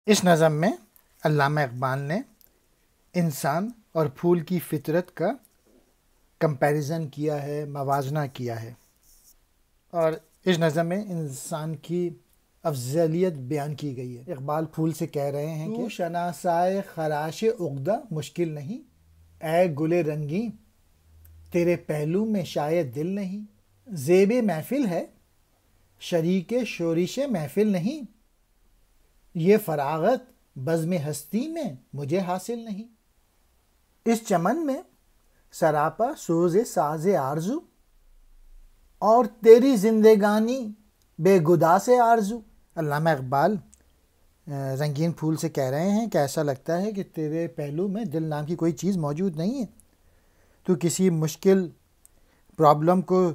اس نظم میں علامہ اقبال نے انسان اور پھول کی فطرت کا کمپیریزن کیا ہے، موازنہ کیا ہے، اور اس نظم میں انسان کی افضلیت بیان کی گئی ہے۔ اقبال پھول سے کہہ رہے ہیں کہ شناسائے خراش عقدہ مشکل نہیں، اے گل رنگیں تیرے پہلو میں شاید دل نہیں، زیب محفل ہے شریک شورش محفل نہیں، یہ فراغت بزم ہستی میں مجھے حاصل نہیں۔ اس چمن میں سراپا سوز ساز آرزو، اور تیری زندگانی بے گدا سے آرزو۔ علامہ اقبال رنگین پھول سے کہہ رہے ہیں کہ ایسا لگتا ہے کہ تیرے پہلو میں دل نام کی کوئی چیز موجود نہیں ہے، تو کسی مشکل پرابلم کو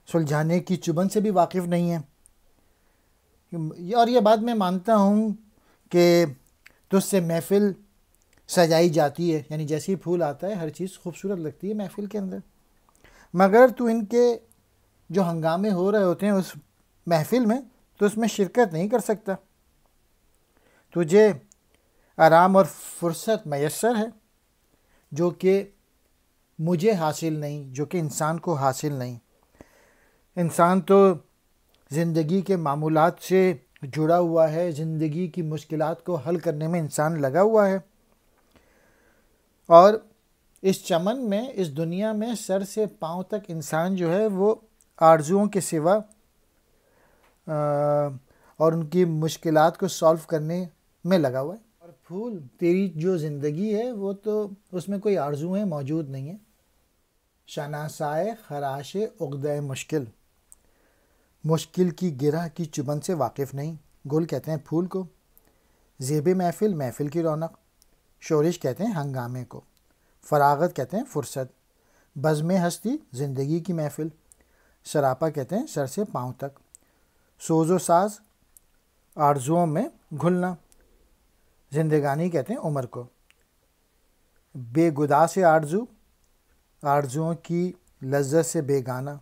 سلجھانے کی چبن سے بھی واقف نہیں ہے، اور یہ بات میں مانتا ہوں کہ تجھ سے محفل سجائی جاتی ہے، یعنی جیسے ہی پھول آتا ہے ہر چیز خوبصورت لگتی ہے محفل کے اندر، مگر تو ان کے جو ہنگامے ہو رہے ہوتے ہیں اس محفل میں تو اس میں شرکت نہیں کر سکتا۔ تجھے آرام اور فرصت میسر ہے جو کہ مجھے حاصل نہیں، جو کہ انسان کو حاصل نہیں۔ انسان تو زندگی کے معمولات سے جڑا ہوا ہے، زندگی کی مشکلات کو حل کرنے میں انسان لگا ہوا ہے، اور اس چمن میں، اس دنیا میں سر سے پاؤں تک انسان جو ہے وہ آرزوؤں کے سوا اور ان کی مشکلات کو سالو کرنے میں لگا ہوا ہے۔ اور پھول تیری جو زندگی ہے وہ تو اس میں کوئی آرزویں موجود نہیں ہیں۔ شناسائے خراش عقدہ مشکل، مشکل کی گرہ کی چبن سے واقف نہیں۔ گل کہتے ہیں پھول کو، زیب محفل محفل کی رونق، شورش کہتے ہیں ہنگامے کو، فراغت کہتے ہیں فرصت، بزم ہستی زندگی کی محفل، سراپا کہتے ہیں سر سے پاؤں تک، سوز و ساز آرزوؤں میں گھلنا، زندگانی کہتے ہیں عمر کو، بے گدا سے آرزو آرزوؤں کی لذت سے بے گانا،